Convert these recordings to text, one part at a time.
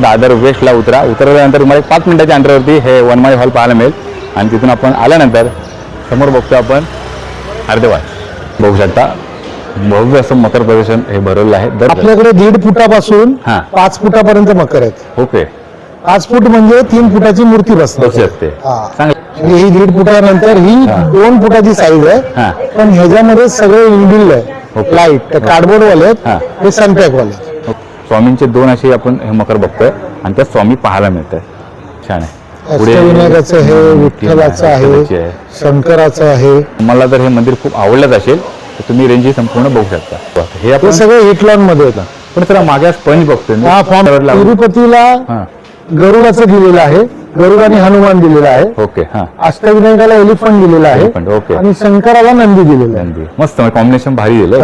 दादर वेस्टला उतरल्यानंतर तुम्हाला 5 मिनिटाच्या अंतरावरती हे वनमाळी हॉल पाहायला मिळेल. आणि तिथून आपण आल्यानंतर समोर बघतो आपण अर्धेवाट बघू शकता. भव्य असं मकर प्रदर्शन हे भरवलं आहे. आपल्याकडे 1.5 फुटापासून 5 फुटापर्यंत मकर आहेत. ओके. 5 फूट म्हणजे 3 फुटाची मूर्ती बसते. ही 1.5 फुटानंतर ही 2 फुटाची साईज आहे. पण ह्याच्यामध्ये सगळे इनबिल्ड आहे. लाईट कार्डबोर्ड वाले आहेत, हे सनपॅक वाले आहेत. स्वामींचे 2 असे आपण हे मकर बघतोय आणि त्या स्वामी पाहायला मिळतात. छान आहे. अष्टविनायकाचं आहे, विठ्ठलाचं आहे, शंकराचं आहे. मला जर हे मंदिर खूप आवडलंच असेल तर तुम्ही रेंज संपूर्ण बघू शकता. हे आपण सगळे हिटलॉन मध्ये होतं. पण त्याला मागे स्पंज बघतोय. तिरुपतीला गरुडाचं दिलेलं आहे, गरुड आणि हनुमान दिलेला आहे. ओके. अष्टविनायकाला एलिफंट दिलेला आहे. ओके. आणि शंकराला नंदी दिलेला आहे. मस्त कॉम्बिनेशन भारी दिलं.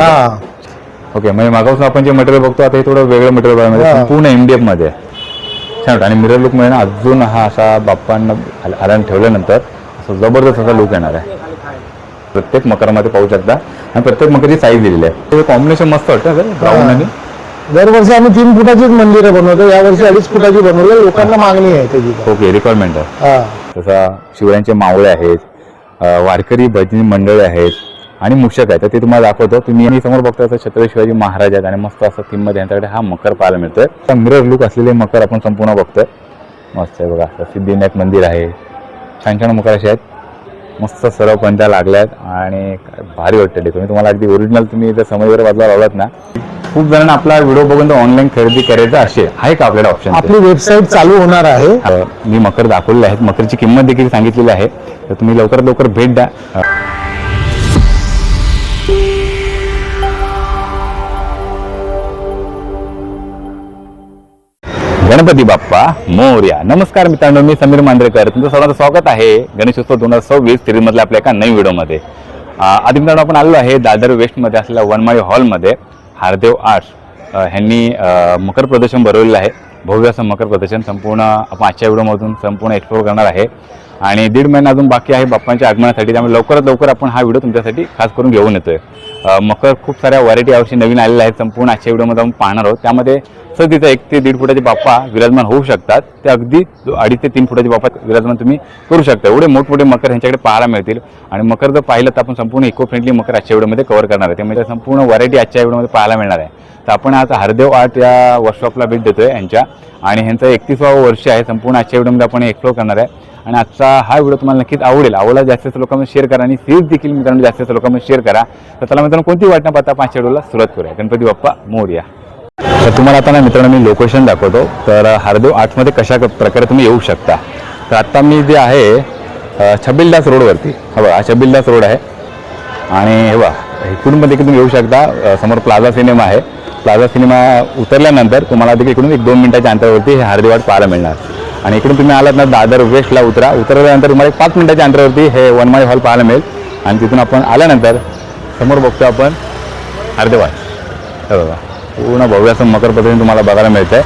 ओके. म्हणजे मागापासून आपण जे मटेरियल बघतो आता हे थोडं वेगळं मटेरियल पूर्ण MDF मध्ये छान. आणि मिरर लुक मध्ये अजून हा असा बाप्पांना आराम ठेवल्यानंतर असं जबरदस्त असा लुक येणार आहे. प्रत्येक मकरामध्ये पाहू शकता आणि प्रत्येक मकरची साईज दिलेली आहे. कॉम्बिनेशन मस्त वाटतं ब्राऊन आणि. दरवर्षी आम्ही 3 फुटाचीच मंदिरं बनवतो. यावर्षी 2.5 फुटाची बनवली. लोकांना मागणी आहे त्याची. ओके. रिक्वायरमेंट आहे. तसा शिवरायांचे मावळे आहेत, वारकरी भजनी मंडळी आहेत आणि मूषक आहेत. तर ते तुम्हाला दाखवतो. तुम्ही समोर बघता छत्रपती शिवाजी महाराज आहेत आणि मस्त असं थीम मध्ये यांच्याकडे हा मकर पाहायला मिळतोय. मिरर लुक असलेले मकर आपण संपूर्ण बघतोय. मस्त आहे बघा. सिद्धिविनायक मंदिर आहे. छान छान मकर असे आहेत. मस्त सर्व पंत्या लागल्यात आणि भारी वाटतं डेकोरेशन. तुम्हाला अगदी ओरिजिनल तुम्ही जर समज वगैरे बाजूला लावलात ना. खूप जणांना आपला व्हिडिओ बघून ऑनलाईन खरेदी करायचं असे आहे का आपल्याला ऑप्शन? आपली वेबसाईट चालू होणार आहे. मी मकर दाखवलेले आहेत. मकरची किंमत देखील सांगितलेली आहे. तर तुम्ही लवकरात लवकर भेट द्या. गणपती बाप्पा मोरया. नमस्कार मित्रांनो, मी समीर मांजरेकर. तुमचं सर्वांचं स्वागत आहे गणेशोत्सव 2026 सिरीज मधल्या आपल्या एका नवीन व्हिडिओमध्ये. आधी मित्रांनो आपण आलेलो आहे दादर वेस्टमध्ये असलेल्या वनमाळी हॉलमध्ये. हार्देव आर्ट्स ह्यांनी मकर प्रदर्शन भरवलेलं आहे. भव्य असं मकर प्रदर्शन संपूर्ण आपण आजच्या व्हिडिओमधून संपूर्ण एक्सप्लोर करणार आहे. आणि 1.5 महिना अजून बाकी आहे बाप्पांच्या आगमनासाठी. त्यामुळे लवकरात लवकर आपण हा व्हिडिओ तुमच्यासाठी खास करून घेऊन येतोय. मकर खूप साऱ्या व्हरायटी यावर्षी नवीन आलेल्या आहेत. संपूर्ण आजच्या व्हिडिओमध्ये आपण पाहणार आहोत. त्यामध्ये तिथं 1 ते 1.5 फुटाचे बाप्पा विराजमान होऊ शकतात. ते अगदी 2.5 ते 3 फुटाचे बाप्पा विराजमान तुम्ही करू शकता. एवढे मोठमोठे मकर ह्यांच्याकडे पाहायला मिळतील. आणि मकर जर पाहिलं तर आपण संपूर्ण इको फ्रेंडली मकर आजच्या व्हिडिओमध्ये कव्हर करणार आहे. त्यामुळे संपूर्ण व्हरायटी आजच्या व्हिडिओमध्ये पाहायला मिळणार आहे. तर आपण आज हार्देव आर्ट या वर्कशॉपला भेट देतोय यांच्या. आणि ह्यांचं 31वा वर्ष आहे. संपूर्ण आजच्या व्हिडिओमध्ये आपण एक्सप्लोर करणार आहे. आणि आजचा हा व्हिडिओ तुम्हाला नक्कीच आवडला जास्तीत लोकांमध्ये शेअर करा आणि सीरीज देखील मित्रांनो जास्तीत लोकांमध्ये शेअर करा. तर चला मित्रांनो कोणती वाट न पाहता 5 व्हिडिओला सुरुवात करूया. गणपती बाप्पा मोरया. तर तुम्हाला आता ना मित्रांनो मी लोकेशन दाखवतो. तर हार्देव आर्ट्समध्ये कशा प्रकारे तुम्ही येऊ शकता. तर आता मी जे आहे छबिलदास रोडवरती हा छबिलदास रोड आहे. आणि हे बघा इकडून पण देखील तुम्ही येऊ शकता. समोर प्लाझा सिनेमा आहे. प्लाझा सिनेमा उतरल्यानंतर तुम्हाला देखील इकडून 1-2 मिनिटाच्या अंतरावरती हे हार्देव आर्ट पाहायला मिळणार. आणि इकडून तुम्ही आलात ना दादर वेस्टला उतरल्यानंतर तुम्हाला 5 मिनिटाच्या अंतरावरती हे वनमाळी हॉल पाहायला मिळेल. आणि तिथून आपण आल्यानंतर समोर बघतो आपण हार्देव आर्ट. बघा पूर्ण भव्य असं मकर प्रदर्शन तुम्हाला बघायला मिळतं आहे.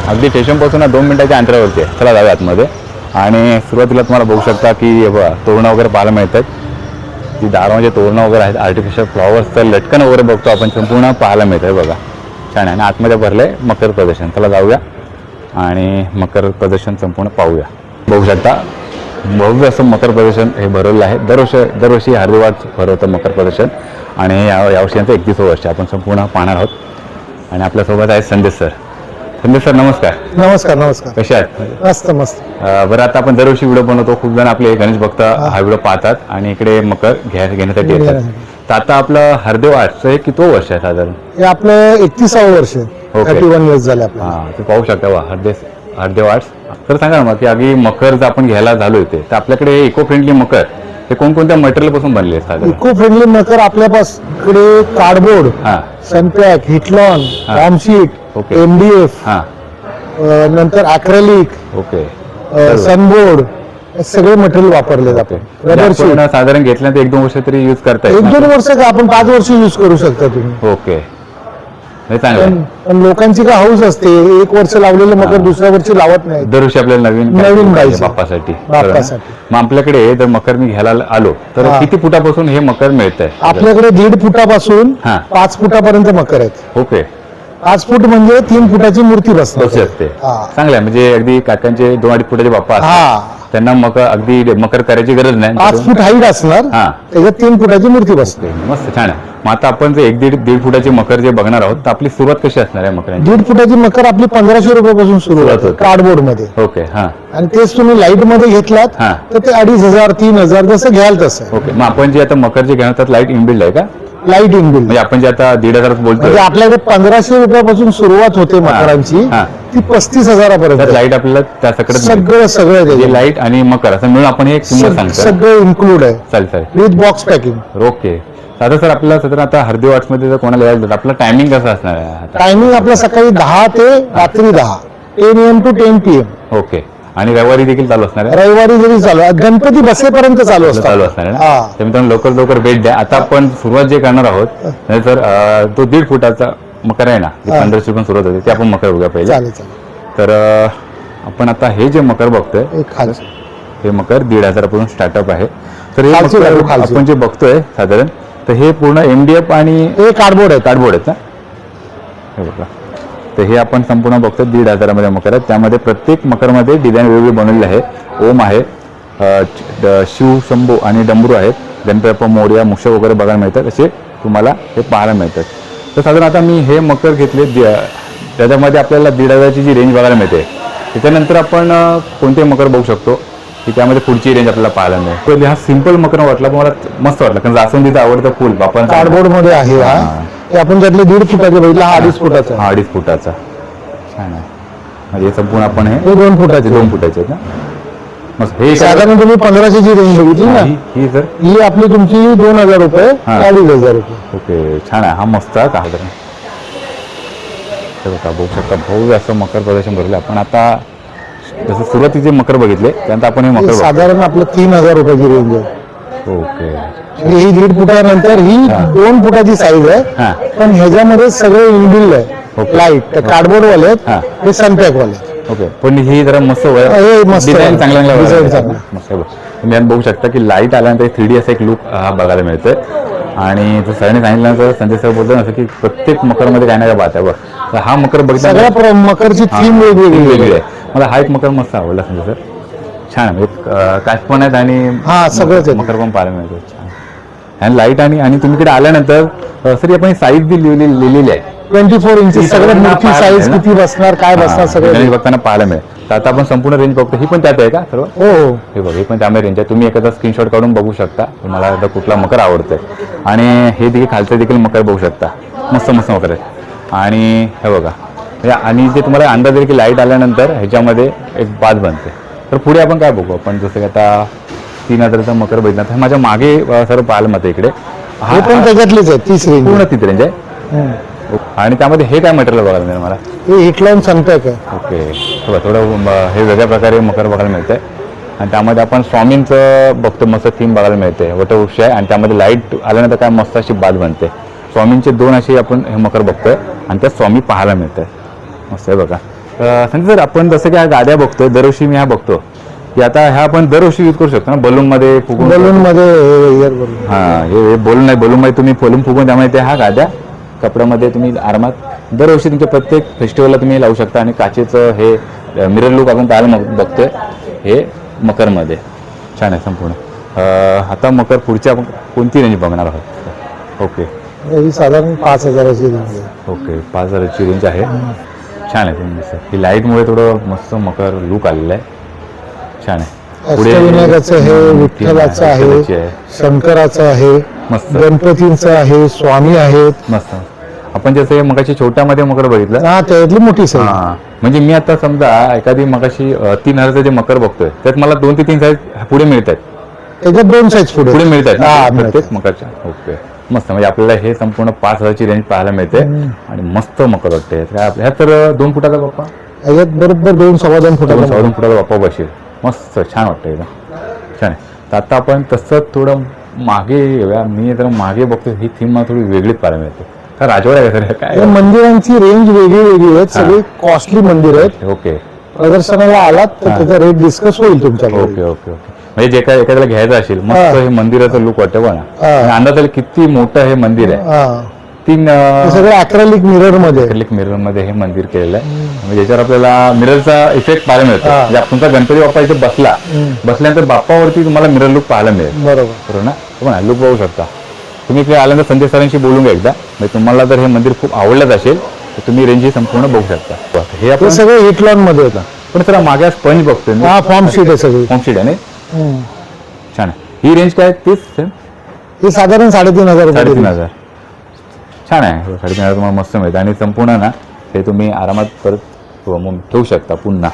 अगदी स्टेशनपासून 2 मिनिटाच्या अंतरावरती आहे. चला जाऊया आतमध्ये. आणि सुरुवातीला तुम्हाला बघू शकता की बघा तोरणं वगैरे पाहायला मिळतात. ती दारामध्ये तोरणं वगैरे आहेत. आर्टिफिशियल फ्लॉवर्सचं लटकन वगैरे बघतो आपण संपूर्ण पाहायला मिळतं आहे. बघा छान आहे. आणि आतमध्ये भरलं आहे मकर प्रदर्शन. चला जाऊया आणि मकर प्रदर्शन संपूर्ण पाहूया. बघू शकता भव्य असं मकर प्रदर्शन हे भरवलेलं आहे. दरवर्षी हार्देव आर्ट्स भरवतं मकर प्रदर्शन. आणि यावर्षी यांचं 31वं वर्ष आपण संपूर्ण पाहणार आहोत. आणि आपल्यासोबत आहे संदेश सर. संदेश सर नमस्कार. नमस्कार. कसे आहेत? मस्त. बरं आता आपण दरवर्षी व्हिडिओ बनवतो. खूप जण आपले गणेश भक्त हा व्हिडिओ पाहतात आणि इकडे मकर घेण्यासाठी येतात. तर आता आपलं हार्देव आर्ट्सचं हे कितवं वर्ष आहे साधारण? हे आपलं 31वं वर्ष. 31 इयर्स झाले आपल्याला. ते पाहू शकता हार्देव आर्ट्स. तर सांगा ना मग की अगदी मकर जर आपण घ्यायला झालो इथे तर आपल्याकडे इको फ्रेंडली मकर हे कोणकोणत्या मटेरियल पासून बनले आहेत? इको फ्रेंडली मकर आपल्याकडे कार्डबोर्ड, सनपॅक, हिटलॉन, फॉर्मशीट, MDF, नंतर अॅक्रेलिक, सनबोर्ड सगळे मटेरियल वापरले जाते. साधारण घेतल्यानंतर 1-2 वर्ष तरी यूज करता 1-2 वर्ष का आपण 5 वर्ष यूज करू शकता तुम्ही. ओके. पण लोकांची का हौस असते 1 वर्ष लावलेलं मकर दुसऱ्या वर्षी लावत नाही. दरवर्षी आपल्याला नवीन पाहिजे बाप्पासाठी. मग आपल्याकडे जर मकर मी घ्यायला आलो तर किती फुटापासून हे मकर मिळतंय? आपल्याकडे 1.5 फुटापासून 5 फुटापर्यंत मकर आहेत. ओके. 5 फूट म्हणजे 3 फुटाची मूर्ती बसू बसते. शकते. हा. चांगलं आहे, म्हणजे अगदी काकांचे 2-2.5 फुटाचे बाप्पा असतात. हा, त्यांना मकर अगदी मकर करायची गरज नाही. 5 फूट हाईट असणार, हा. त्याच्यात 3 फुटाची मूर्ती बसते. ओके, मस्त छान आहे. मग आता आपण जे 1-1.5 फुटाचे मकर जे बघणार आहोत, तर आपली सुरुवात कशी असणार आहे मकरांची? 1.5 फुटाची मकर आपली 1500 रुपयापासून सुरू सुरुवात होते होते. कार्डबोर्ड मध्ये. ओके, हा. आणि तेच तुम्ही लाईट मध्ये घेतलात हा. तर ते 2500 3000 जसं घ्याल तसं. ओके, मग आपण जे आता मकर जे घेणार लाईट इनबिल्ड आहे का? लाईट इनबिल्ड म्हणजे आपण जे आता 1,500 बोलतोय म्हणजे आपल्याकडे 1500 रुपयापासून सुरुवात होते मकरांची, हा. ती 35,000 तर लाईट आपल्याला त्या सकट सगळं सगळं त्याच्यात. लाईट आणि मकर असं मिळून आपण एक किंमत सांगतो. सगळं इन्क्लूड आहे चालेल. With box packing. ओके, आता सर आपल्याला सध्या आता हळदी मध्ये जर कोणाला यायचं तर आपलं टायमिंग कसं असणार आहे आता? टायमिंग आपलं सकाळी 10 ते रात्री 10, 10 AM to 10 PM. ओके, आणि रविवारी देखील चालू असणार आहे? रविवारी जरी चालू आहे, गणपती बसेपर्यंत चालू असतात. चालू असणार आहे ना? हा. तर मित्रांनो लवकर भेट द्या. आता आपण सुरुवात जे करणार आहोत तर तो 1.5 फुटाचा मकर आहे ना, जे 1500 रुपये सुरुवात होते ते आपण मकर बघूया पहिले. चालेल. तर आपण आता हे जे मकर बघतोय, एक खालचं. हे मकर 1,500 पासून स्टार्टअप आहे. तर हे खालची मकर बाजू, खालची. आपण जे बघतोय साधारण, तर हे पूर्ण MDF आणि हे कार्डबोर्ड आहे. कार्डबोर्ड आहेत ना, हे बघा. तर हे आपण संपूर्ण बघतो 1,500 मध्ये मकर आहे. त्यामध्ये प्रत्येक मकरमध्ये डिझाईन वेगवेगळी बनवलेली आहे. ओम आहे, शिव शंभू आणि डमरू आहेत, गणपती बाप्पा मोरया, मुक्ष वगैरे बघायला मिळतात. असे तुम्हाला हे पाहायला मिळतात. तर साधारण आता मी हे मकर घेतले, त्याच्यामध्ये आपल्याला 1,500ची जी रेंज बघायला मिळते. त्याच्यानंतर आपण कोणते मकर बघू शकतो की त्यामध्ये पुढची रेंज आपल्याला पाहायला मिळेल. हा सिंपल मकर वाटला, पण मला मस्त वाटला, कारण जास्वंदीचं आवडतं फुल बाप्पा कार्डबोर्ड मध्ये आहे हा. हे आपण त्यातले 1.5 फुटाचे बघितलं, हा 2.5 फुटाचा आहे. 2.5 फुटाचा छान आहे. म्हणजे संपूर्ण आपण हे हे 2 फुटाचे 2 फुटाचे आहेत ना. मस्त. हे साधारण तुम्ही 1500 ची रेंज बघितली ना, ही सर ही आपली तुमची 2,000 रुपये, हा. 2,500 रुपये. ओके, छान आहे. हा मस्त आहे का जरा बघू शकता, भव्य असं मकर प्रदर्शन भरलं. आपण आता जसं सुरुवातीचे मकर बघितले, त्यानंतर आपण हे मकर बघतो. साधारण आपलं 3,000 रुपयाची रेंज आहे. ओके, म्हणजे ही 1.5 फुटानंतर ही 2 फुटाची साईज हा. आहे, पण ह्याच्यामध्ये सगळं इनबिल्ड आहे. ओके. लाईट कार्डबोर्ड वाले आहेत, हा. हे सनपॅक वाले आहेत. ओके, पण ही जरा मस्त हे मस्त डिझाईन आहे. चांगला डिझाईन चांगला. मस्त आहे. तुम्ही यात बघू शकता की लाईट आल्यानंतर 3D असा एक लुक बघायला मिळतोय. आणि जर सरांनी सांगितल्यानंतर संजय सर बोलतो ना की प्रत्येक मकरमध्ये काय ना काय बात आहे बघ. तर हा मकर बघितला सगळ्या मकरची थीम वेगवेगळी आहे. मला हा एक मकर मस्त आवडला संजय सर. छान आहे, काच पण आहेत आणि हा, सगळंच आहे. मकर पण पाहायला मिळतो. छान. आणि लाईट आणि तुम्ही इकडे आल्यानंतर सर आपण साईज बी लिहिलेली आहे 24 इंचेस. सगळं मूर्ती साईज किती बसणार, काय बसणार सगळं गणेश बघताना पाहायला मिळेल. तर आता आपण संपूर्ण रेंज बघतो. ही पण त्यात आहे का सर्व? हो हो. हे बघ, हे पण त्यामध्ये रेंज आहे. तुम्ही एखादा स्क्रीनशॉट काढून बघू शकता तुम्हाला आता कुठला मकर आवडतोय. आणि हे देखील खालचं देखील मकर बघू शकता, मस्त मकर आहे. आणि हे बघा, आणि जे तुम्हाला अंदाज येईल की लाईट आल्यानंतर ह्याच्यामध्ये एक बाज बनते. तर पुढे आपण काय बघू, आपण जसं की आता 3,000चा मकर बघितला, तर माझ्या मागे सर्व पाहायला मिळतं इकडे. हे पण त्याच्यातलीच आहे, 30 रेंज पूर्ण तीच रेंज आहे. आणि त्यामध्ये हे काय मटेरियल बघायला मिळेल मला? हे हिटलाईन सनपॅक आहे. ओके, थोडं हे वेगळ्या प्रकारे मकर बघायला मिळतंय. आणि त्यामध्ये आपण स्वामींचं बघतो, मस्त थीम बघायला मिळते, वटवृक्ष आहे. आणि त्यामध्ये लाईट आल्यानंतर काय मस्त अशी बाज बनते. स्वामींचे 2 असे आपण हे मकर बघतोय आणि त्यात स्वामी पाहायला मिळतंय. मस्त आहे बघा. संजय सर, आपण जसं की ह्या गाद्या बघतोय, दरवर्षी मी ह्या बघतो की आता ह्या आपण दरवर्षी यूज करू शकतो ना, बलूनमध्ये फुगून. बलूनमध्ये हां, हे बलून नाही, बलूनमध्ये तुम्ही फुगून त्यामुळे ते ह्या गाद्या कपड्यामध्ये तुम्ही आरामात दरवर्षी तुमच्या प्रत्येक फेस्टिवलला तुम्ही लावू शकता. आणि काचेचं हे मिरर लुक आपण पाहायला बघतोय हे मकरमध्ये. छान आहे संपूर्ण. आता मकर पुढच्या आपण कोणती रेंज बघणार आहोत? ओके, ही साधारण 5,000ची रेंज आहे. ओके, 5,000ची रेंज आहे. छान आहे तुम्ही. ही लाईटमुळे थोडं मस्त मकर लुक आलेलं आहे. छान आहे. अष्टविनायकाचं आहे, विठ्ठलाचं आहे, शंकराचं आहे, मस्त. गणपतींचं आहे, स्वामी आहेत. मस्त. आपण जसं मगाशी छोट्यामध्ये मकर बघितलं, हा, त्यातली मोठी साईज. हा, म्हणजे मी आता समजा एखादी मगाशी 3,000चं जे मकर बघतोय त्यात मला 2 ते 3 साईज पुढे मिळतात. त्याच्यात 2 साईज पुढे मिळतात हा, प्रत्येक मकरच्या. ओके, मस्त. म्हणजे आपल्याला हे संपूर्ण 5,000ची रेंज पाहायला मिळते. आणि मस्त मकर वाटते. काय आपल्या ह्यात तर 2 फुटाचा बाप्पा, याच्यात बरोबर 2 सव्वा 2 फुटाचा 2 फुटाचा बाप्पा बसेल. मस्त छान वाटतं एकदम. छान आहे. तर आता आपण तसंच थोडं मागे येऊया. मी जर मागे बघतो, ही थीम मला थोडी वेगळीच पाहायला मिळते. का राजवाडा आहे सर काय? या मंदिरांची रेंज वेगळी आहेत, सगळी कॉस्टली मंदिर आहेत. ओके, प्रदर्शनाला आलात तर त्याचा रेट डिस्कस होईल तुमच्याकडे. Okay okay okay. म्हणजे जे काय एखाद्याला घ्यायचं असेल, मस्त हे मंदिराचं लुक वाटतं बघा. हा. अंदाज आला किती मोठं हे मंदिर आहे. हा, तीन हे सगळं अॅक्रेलिक मिरर मध्ये अॅक्रेलिक मिरर मध्ये हे मंदिर केलेलं आहे. म्हणजे ज्याच्यावर आपल्याला मिररचा इफेक्ट पाहायला मिळतो. म्हणजे तुमचा गणपती बाप्पा इथे बसल्यानंतर बाप्पावरती तुम्हाला मिरर लुक पाहायला मिळेल. बरोबर ना? तुम्हाला लुक बघू शकता. तुम्ही इकडे आल्यानंतर संजय सरांशी बोलून घ्या एकदा. म्हणजे तुम्हाला जर हे मंदिर खूप आवडलंच असेल तर तुम्ही रेंज ही संपूर्ण बघू शकता. हे आपण सगळं हिटलॉन मध्ये होतं. पण सर मागे स्पंज बघतोय. हा फॉर्म शीट आहे सगळी. फॉर्म शीट आहे ना? छान आहे. ही रेंज काय? 30 हे साधारण 3,500 3,500. छान आहे. 3,500 तुम्हाला मस्त मिळतं आणि संपूर्ण ना हे तुम्ही आरामात परत ठेवू शकता पुन्हा.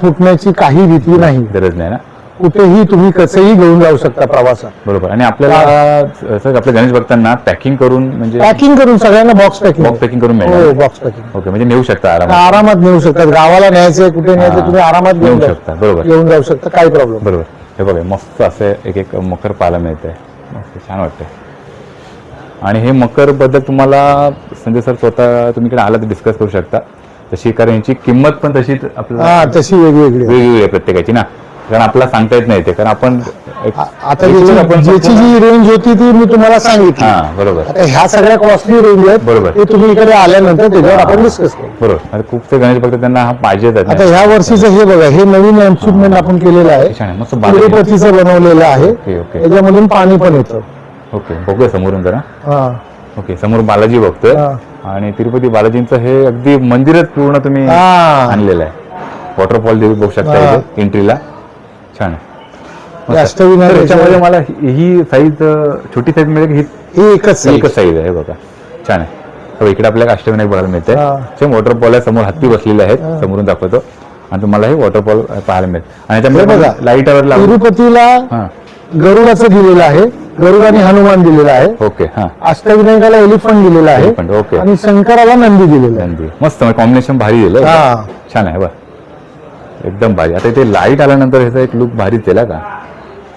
फुटण्याची काही भीती नाही, गरज नाही ना. कुठेही तुम्ही कसंही घेऊन जाऊ शकता प्रवासात. बरोबर. आणि आपल्याला सर आपल्या गणेश भक्तांना पॅकिंग करून म्हणजे पॅकिंग करून सगळ्यांना बॉक्स पॅकिंग करून मिळेल. Box packing. ओके. म्हणजे नेऊ शकता आरामात नेऊ शकतात. गावाला न्यायचं कुठे न्यायचं तुम्ही आरामात नेऊ शकता. बरोबर. घेऊन जाऊ शकता, काही प्रॉब्लेम. बरोबर. हे बघा मस्त असे एक मकर पाहायला मिळतंय. मस्त छान वाटतंय. आणि हे मकर बद्दल तुम्हाला संजय सर स्वतः तुम्ही इकडे आला तर डिस्कस करू शकता तशी. कारण याची किंमत पण तशीच आपल्याला तशी वेगवेगळी आहे प्रत्येकाची ना. कारण आपल्याला सांगता येत नाही ते. कारण आपण आता ज्याची जी रेंज होती ती मी तुम्हाला सांगितली. बरोबर. आता ह्या सगळ्या कॉस्टली रेंज आहेत. बरोबर. ते तुम्ही इकडे आल्यानंतर त्याच्यावर आपण डिस्कस करू. बरोबर. खूपसे गणेश भक्त त्यांना हा पाहिजेच. आता ह्या वर्षीचं हे बघा, हे नवीन इन्स्ट्रुमेंट आपण केलेलं आहे. मस्त तिरुपतीचं बनवलेलं आहे. त्याच्यामधून पाणी पण येतं. ओके. बघूया समोरून जरा. ओके. समोर बालाजी बघतोय. आणि तिरुपती बालाजींचं हे अगदी मंदिरच पूर्ण तुम्ही आणलेलं आहे. वॉटरफॉल देवी बघू शकता एंट्रीला. छान आहे. त्याच्यामध्ये मला ही साईज छोटी साईज मिळेल. ही एकच साईज आहे. बघा छान आहे. इकडे आपल्याला अष्टविनायक बघायला मिळते. सेम वॉटरफॉल आहे. समोर हत्ती बसलेले आहेत. समोरून दाखवतो आणि तुम्हाला हे वॉटरफॉल पाहायला मिळेल. आणि त्याच्यामध्ये लाईटवर तिरुपतीला गरुडाचं दिलेलं आहे. गरुड आणि हनुमान दिलेला आहे. ओके. अष्टविनायकाला एलिफंट दिलेला आहे. ओके. आणि शंकराला नंदी दिलेला आहे. मस्त कॉम्बिनेशन भारी दिलं. छान आहे. बघ एकदम भारी. आता इथे लाईट आल्यानंतर ह्याचा एक लुक भारीच दिला का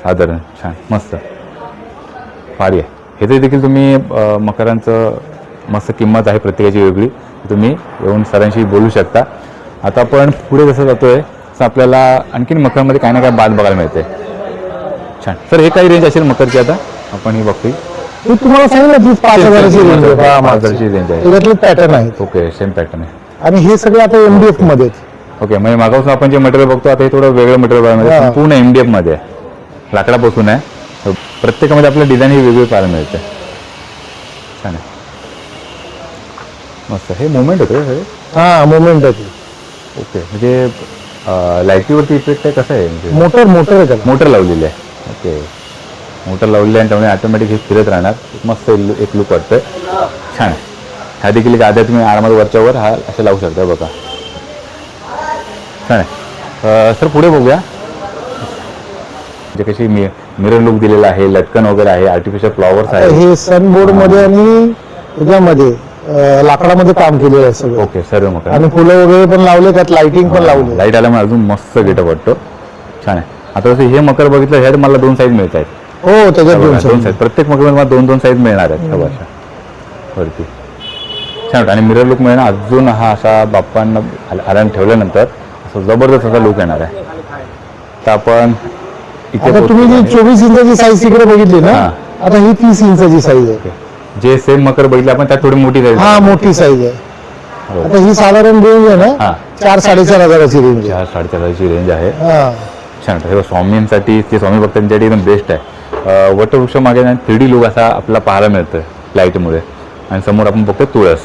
साधारण. छान मस्त भारी आहे. ह्याचे देखील तुम्ही मकरांचं मस्त किंमत आहे प्रत्येकाची वेगळी. तुम्ही येऊन सरांशी बोलू शकता. आता आपण पुढे जसं जातोय तसं आपल्याला आणखीन मकरमध्ये काही ना काही बाद बघायला मिळते. छान. सर हे काही रेंज असेल मकरची? आता आपण ही बघतोय. मी तुम्हाला सांगितलं 5,000ची रेंज आहे. 5,000ची रेंज आहे. त्याच्यातले पॅटर्न आहे. ओके. सेम पॅटर्न आहे. आणि हे सगळे आता MDF मध्ये. ओके. म्हणजे मागापासून आपण जे मटेरियल बघतो आता हे थोडं वेगळं मटेरियल बघायला पूर्ण MDF मध्ये आहे. लाकडापासून आहे. प्रत्येकामध्ये आपल्याला डिझाईन ही वेगळी पाहायला मिळते. छान आहे. मस्त. हे मुवमेंट होतं. मुवमेंट होती. ओके. म्हणजे लाईटीवरती इफेक्ट आहे कसं आहे? म्हणजे मोटर लावलेली आहे. ओके. मोटर लावलेली आहे त्यामुळे ऑटोमॅटिक हे फिरत राहणार. मस्त एक लुक वाटतंय. छान आहे. हा देखील गाद्या तुम्ही आरामात वरच्यावर हा असं लावू शकता. बघा छान आहे. सर पुढे बघूया. म्हणजे कशी मिरर लुक दिलेला आहे. लटकन वगैरे आहे. आर्टिफिशियल फ्लॉवर्स आहे. हे सनबोर्ड मध्ये आणि त्याच्यामध्ये लाकडामध्ये काम केलेलं आहे सगळं. ओके. सर्व मकर आणि फुलं वगैरे पण लावले. त्यात लाइटिंग पण लावली. लाईट आल्यामुळे अजून मस्त गेटअप वाटतो. छान आहे. आता जसं हे मकर बघितलं ह्यात मला 2 साईज मिळत आहेत. हो त्याच्यात 2 साईज. प्रत्येक मकरमध्ये मला 2-2 साईज मिळणार आहेत वर्षा वरती. छान वाटतं. आणि मिरर लुक मिळणार अजून हा असा बाप्पांना आल्यानं ठेवल्यानंतर असं जबरदस्त असा लुक येणार आहे. तर आपण इथे तुम्ही जी 24 इंचाची साईज तिकडे बघितली ना, आता ही 30 इंचाची साईज आहे. जे सेम मकर बघितले आपण त्यात थोडी मोठी साईज. मोठी साईज आहे. आता ही साधारण रेंज आहे ना 4-4.5 हजाराची रेंज. 4-4.5 हजाराची रेंज आहे. छान. हे स्वामींसाठी ते स्वामी भक्तांसाठी एकदम बेस्ट आहे. वटवृक्ष मागे 3D लुक असा आपल्याला पाहायला मिळतं लाईटमुळे. आणि समोर आपण बघतो तुळस,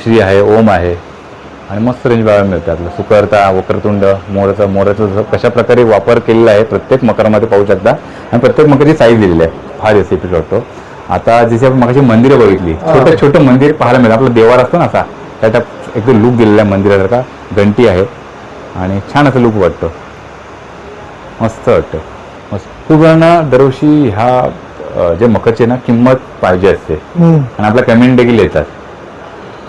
श्री आहे, ओम आहे आणि मस्त रेंज बघायला मिळतं. आपलं सुकर्ता, वक्रतुंड, मोराचा कशा प्रकारे वापर केलेला आहे प्रत्येक मकरामध्ये पाहू शकता. आणि प्रत्येक मकरची साईज दिलेली आहे. फार इफेक्ट वाटतो. आता जशी आपण मगाची मंदिरं बघितली, छोटं मंदिर पाहायला मिळतं. आपला देवार असतो ना असा, त्यात एकदम लुक दिलेला आहे मंदिरासारखा. घंटी आहे आणि छान असं लुक वाटतं. मस्त वाटतं. मस्त. खूप जणांना दरवर्षी ह्या जे मकरची ना किंमत पाहिजे असते आणि आपल्या कमेंट देखील येतात.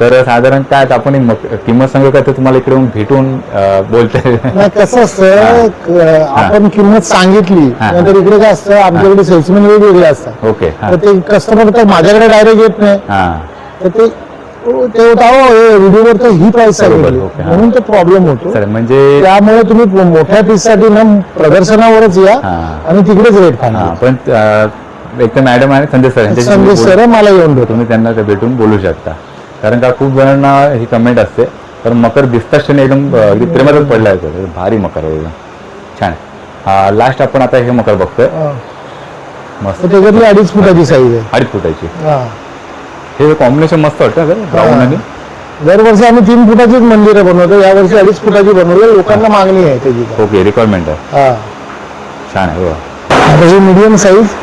तर साधारण काय आपण किंमत सांगू का? तर तुम्हाला इकडे भेटून बोलता कसं असतं, आपण किंमत सांगितली नंतर इकडे काय असतं, आमच्याकडे सेल्समॅन वेगवेगळे असतात. ओके. तर ते कस्टमर तर माझ्याकडे डायरेक्ट येत नाही. तर ते व्हिडिओवर तर ही प्राइस सांगितली म्हणून तो प्रॉब्लेम होतो. म्हणजे त्यामुळे तुम्ही मोठ्या पीस साठी ना प्रदर्शनावरच या आणि तिकडेच रेट खाणार. पण एक तर मॅडम आणि संदेश सर यांच्याशी तुम्ही संदेश सर मला येऊन भेटून तुम्ही त्यांना ते भेटून बोलू शकता. कारण का खूप जणांना ही कमेंट असते तर मकर दिसताच क्षणी एकदम अगदी प्रेमातच पडला आहे. भारी मकर आहे एकदम छान आहे. लास्ट आपण आता हे मकर बघतोय मस्त. त्याच्यातली 2.5 फुटाची साईज आहे. 2.5 फुटाची. हा. हे कॉम्बिनेशन मस्त वाटतं सर ब्राऊन आणि दरवर्षी आम्ही 3 फुटाचीच मंदिरं बनवतो. यावर्षी 2.5 फुटाची बनवली. लोकांना मागणी आहे त्याची. ओके रिक्वायरमेंट आहे. हा छान आहे. आता ही मीडियम साईज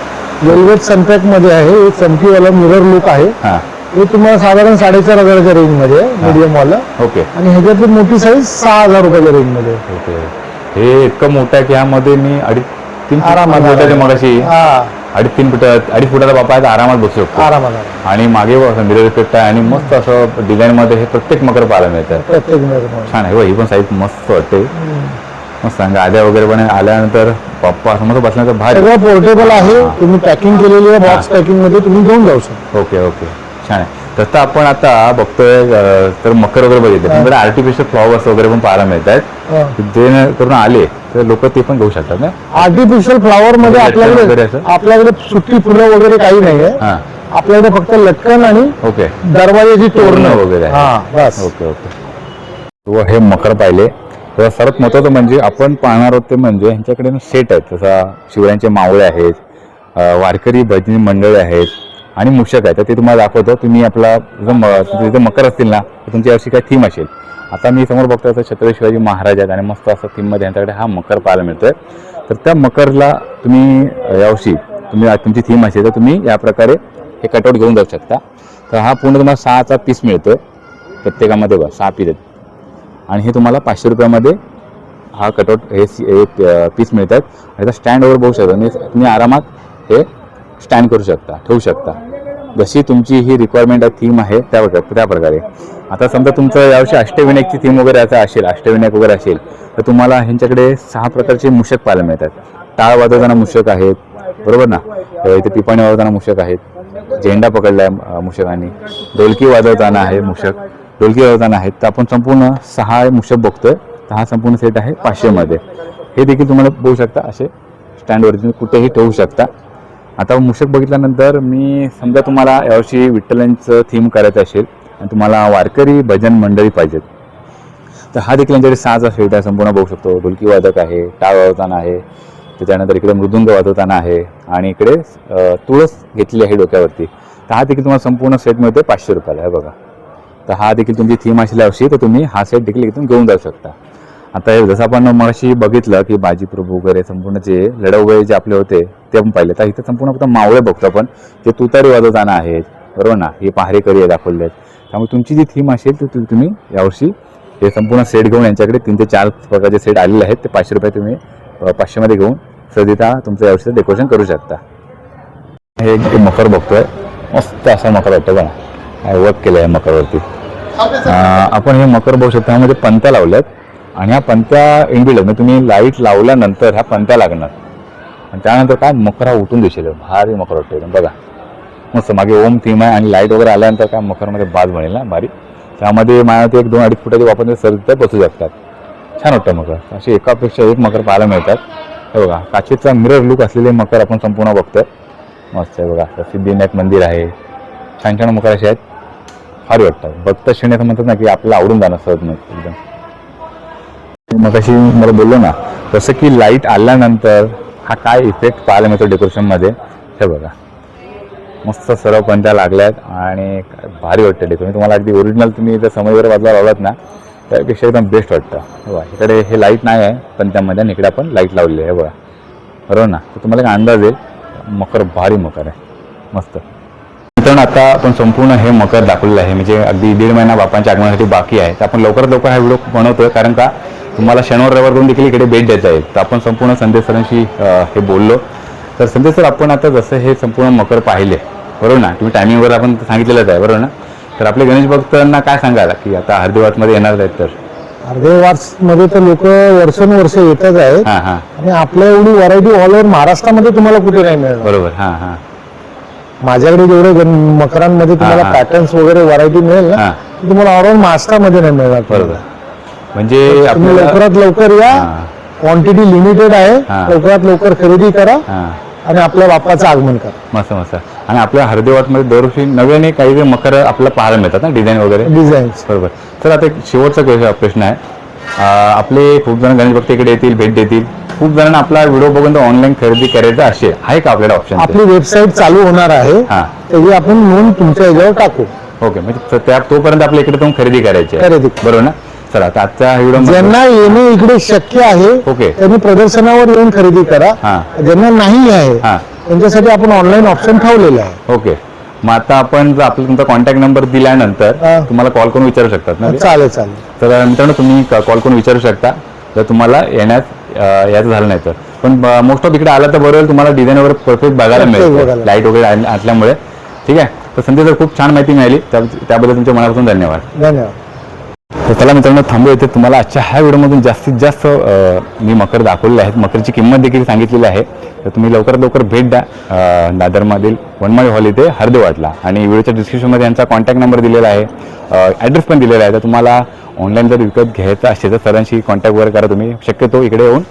वेल्वेट सनपॅक मध्ये आहे. हे चमकीवाला मिरर लुक आहे. हां हे तुम्हाला साधारण 4,500च्या रेंज मध्ये मीडियम वाला. ओके. आणि ह्याच्यातली मोठी साईज 6,000 रुपयाच्या रेंज मध्ये. ओके. हे इतकं मोठं आहे की ह्यामध्ये मी 2.5-3 आरामात फुटाचे मगाशी हा 2.5 फुटाचा बापा आहे आरामात बसू शकतो. आरामात आणि मागे मिरर इफेक्ट आहे आणि मस्त असं डिझाईन मध्ये हे प्रत्येक मकर पाहायला मिळतं. प्रत्येक मिरर छान आहे. ही पण साईज मस्त वाटते. मस्त गाद्या वगैरे पण आल्यानंतर पप्पा समोर बसण्याचं भारी. सगळं पोर्टेबल आहे. तुम्ही पॅकिंग केलेली आहे बॉक्स पॅकिंग मध्ये तुम्ही घेऊन जाऊ शकता. ओके ओके छान आहे. तसं आपण आता बघतोय तर मकर वगैरे बघितले पण आर्टिफिशियल फ्लॉवर्स वगैरे पण पाहायला मिळत आहेत. जे करून आले तर लोक ते पण घेऊ शकतात ना. आर्टिफिशियल फ्लॉवर मध्ये आपल्याकडे सुट्टी फुलं वगैरे काही नाहीये. आपल्याकडे फक्त लटकन आणि ओके दरवाजाची तोरणं वगैरे बस. Okay okay. हे मकर पाहिले तर सर्वात महत्वाचं म्हणजे आपण पाहणार होते म्हणजे ह्यांच्याकडे सेट आहेत. तसा शिवरायांचे मावळे आहेत, वारकरी भजनी मंडळी आहेत आणि मूषक आहेत. तर ते तुम्हाला दाखवतो. तुम्ही आपला जर मकर असतील ना तर तुमची अशी काय थीम असेल. आता मी समोर बघतो तर छत्रपती शिवाजी महाराज आहेत आणि मस्त असं थीममध्ये यांच्याकडे हा मकर पाहायला मिळतोय. तर त्या मकरला तुम्ही यावर्षी तुमची थीम असेल तर तुम्ही या प्रकारे हे कटआउट घेऊन जाऊ शकता. तर हा पूर्ण तुम्हाला 6चा पीस मिळतोय. प्रत्येकामध्ये 6 पीस आहेत आणि हे तुम्हाला 500 रुपयामध्ये हा कटआउट हे पीस मिळतात. आणि स्टँडवर बघू शकता म्हणजे तुम्ही आरामात हे स्टँड करू शकता, ठेवू शकता. जशी तुमची ही रिक्वायरमेंट आहे थीम आहे त्या प्रकारे. आता समजा तुमचं यावर्षी अष्टविनायकची थीम वगैरे आता असेल, अष्टविनायक वगैरे असेल तर तुम्हाला ह्यांच्याकडे 6 प्रकारचे मूषक पाहायला मिळतात. टाळ वाजवताना मूषक आहेत बरोबर ना. इथे पिपाणी वाजवताना मूषक आहेत. झेंडा पकडलाय मूषकांनी. ढोलकी वाजवताना आहे मूषक. ढोलकी वाजवताना आहेत. तर आपण संपूर्ण 6 मूषक बघतोय. तर हा संपूर्ण सेट आहे 500 मध्ये. हे देखील तुम्हाला बघू शकता असे स्टँडवर तुम्ही कुठेही ठेवू शकता. आता मूषक बघितल्यानंतर मी समजा तुम्हाला यावर्षी विठ्ठलांचं थीम करायचं असेल आणि तुम्हाला वारकरी भजन मंडळी पाहिजेत तर हा देखील यांच्याकडे 6चा सेट आहे. संपूर्ण बघू शकतो. ढोलकी वादक आहे, टाळ वाजवताना आहे, त्याच्यानंतर इकडे मृदुंग वाजवताना आहे आणि इकडे तुळस घेतलेली आहे डोक्यावरती. तर हा देखील तुम्हाला संपूर्ण सेट मिळतो 500 रुपयाला आहे बघा. तर हा देखील तुमची थीम असेल यावर्षी तर तुम्ही हा सेट देखील इथून घेऊन जाऊ शकता. आता जसं आपण मगाशी बघितलं की बाजीप्रभू वगैरे संपूर्ण जे लढाऊ वगैरे जे आपले होते ते आपण पाहिले. तर इथं संपूर्ण फक्त मावळे बघतो आपण. ते तुतारी वाजवताना आहेत बरोबर ना. हे पहारेकरी दाखवले आहेत. त्यामुळे तुमची जी थीम असेल तर तुम्ही यावर्षी हे संपूर्ण सेट घेऊन यांच्याकडे 3 ते 4 प्रकारचे सेट आलेले आहेत. ते 500 रुपये तुम्ही 500 मध्ये घेऊन सहजरित्या तुमचं यावर्षी डेकोरेशन करू शकता. हे एक मकर बघतोय. मस्त असा मकर वाटतो बघा. वर्क केलं आहे मकरवरती. आपण हे मकर बघू शकता. ह्यामध्ये पंत्या लावल्यात आणि ह्या पंत्या इनबिल्ड म्हणजे तुम्ही लाईट लावल्यानंतर ह्या पंत्या लागणार आणि त्यानंतर काय मकर हा उठून दिसेल. भारी मकर वाटतो एकदम बघा. मस्त मागे ओम थीम आहे आणि लाईट वगैरे आल्यानंतर काय मकरमध्ये बाज बनेल ना भारी. त्यामध्ये मला ते 1-2-2.5 फुटाचे वापरले सहजरित्या बसू शकतात. छान वाटतं मकर. असे एकापेक्षा एक मकर पाहायला मिळतात. हे बघा काचेचा मिरर लुक असलेले मकर आपण संपूर्ण बघतोय. मस्त आहे बघा. सिद्धिविनायक मंदिर आहे. छान छान मकर असे आहेत. भारी वाटतं. बघता क्षणी असं म्हणतात ना की आपल्याला आवडून जाणं सहज नाही एकदम. मग अशी मला बोललो ना तसं की लाईट आल्यानंतर हा काय इफेक्ट पाहायला मिळतो डेकोरेशनमध्ये. हे बघा मस्त सर्व पंत्या लागल्यात आणि भारी वाटतं डेकोरेशन. तुम्हाला अगदी ओरिजिनल तुम्ही जर समय वगैरे बाजूला लावलात ना त्यापेक्षा एकदम बेस्ट वाटतं. हे बघा इकडे हे लाईट नाही आहे पंत्यामध्ये आणि इकडे आपण लाईट लावली आहे. हे बघा बरोबर ना. तर तुम्हाला एक अंदाज येईल. मकर भारी मकर आहे मस्त. मित्रांनो आता आपण संपूर्ण हे मकर दाखवलेलं आहे. म्हणजे अगदी 1.5 महिना बापांच्या आगमनासाठी बाकी आहे. तर आपण लवकरात लवकर हा व्हिडिओ बनवतोय कारण का तुम्हाला शनिवार रविवार दोन देखील इकडे भेट द्यायचं आहे. तर आपण संपूर्ण संदेश सरांशी हे बोललो. तर संदेश सर आपण आता जसं हे संपूर्ण मकर पाहिले बरोबर ना. तुम्ही टायमिंगवर आपण सांगितलेलंच आहे बरोबर ना. तर आपले गणेश भक्तांना काय सांगाल की आता हरिद्वारमध्ये येणार आहेत तर हरिद्वारमध्ये तर लोक वर्षानुवर्ष येतच आहेत आणि आपल्या एवढी व्हरायटी ऑल ओव्हर महाराष्ट्रामध्ये तुम्हाला कुठे नाही मिळणार बरोबर. हां हां माझ्याकडे जेवढे मकरांमध्ये तुम्हाला पॅटर्न्स वगैरे व्हरायटी मिळेल ना तुम्हाला ऑल ओव्हर महाराष्ट्रामध्ये नाही मिळणार. बरोबर. म्हणजे तुम्ही लवकरात लवकर या. क्वांटिटी लिमिटेड आहे. लवकरात लवकर खरेदी करा आणि आपल्या बाप्पाचं आगमन करा. मस्त मस्त. आणि आपल्या हळदीवाटमध्ये दरवर्षी नव्याने काही मकर आपल्याला पाहायला मिळतात ना, डिझाईन वगैरे. डिझाईन्स बरोबर. तर आता एक शेवटचा प्रश्न आहे. आपले खूप जण गणेश भक्त इकडे येतील, भेट देतील. खूप जणांना आपला व्हिडिओ बघून ऑनलाईन खरेदी करायचा असे आहे का आपल्याला ऑप्शन? आपली वेबसाईट चालू होणार आहे, त्याची आपण नोंद तुमच्या याच्यावर टाकू. ओके, म्हणजे तोपर्यंत आपल्या इकडे तुम्ही खरेदी करायची आहे. बरोबर ना? चला, आता आजच्या व्हिडिओ ज्यांना येणे इकडे शक्य आहे ओके त्यांनी प्रदर्शनावर येऊन खरेदी करा. ज्यांना नाही आहे त्यांच्यासाठी आपण ऑनलाईन ऑप्शन ठेवलेला आहे. ओके. मग आता आपण जर आपला तुमचा कॉन्टॅक्ट नंबर दिल्यानंतर तुम्हाला कॉल करून विचारू शकतात ना? चालेल चालेल. तर मित्रांनो, तुम्ही कॉल करून विचारू शकता जर तुम्हाला याचं झालं नाही तर. पण मोस्ट ऑफ इकडे आला तर बरोबर तुम्हाला डिझाईन वगैरे परफेक्ट बघायला मिळेल, लाईट वगैरे असल्यामुळे. ठीक आहे. तर संजय सर, खूप छान माहिती मिळाली, त्याबद्दल तुमच्या मनापासून धन्यवाद. धन्यवाद. तर चला मित्रांनो, थांबू येते. तुम्हाला आजच्या ह्या व्हिडिओमधून जास्तीत जास्त मी मकर दाखवलेले आहेत, मकरची किंमत देखील सांगितलेली आहे. तर तुम्ही लवकरात लवकर भेट द्या दादरमधील वनमाळी हॉल इथे हळदीवाटला. आणि व्हिडिओच्या डिस्क्रिप्शनमध्ये यांचा कॉन्टॅक्ट नंबर दिलेला आहे, ॲड्रेस पण दिलेला आहे. तर तुम्हाला ऑनलाईन जर विकत घ्यायचं असेल तर सरांशी कॉन्टॅक्ट वगैरे करा. तुम्ही शक्यतो इकडे येऊन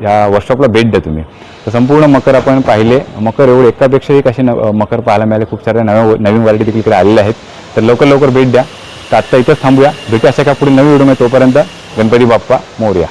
या वर्कशॉपला भेट द्या तुम्ही. तर संपूर्ण मकर आपण पाहिले. मकर एवढे एकापेक्षा एक असे मकर पाहायला मिळाले. खूप साऱ्या नवीन व्हरायटी देखील इकडे आलेल्या आहेत. तर लवकर भेट द्या. तर आत्ता इथंच थांबूया. भेटू अशा का पुढे नवीन व्हिडिओ. तोपर्यंत गणपती बाप्पा मोरया.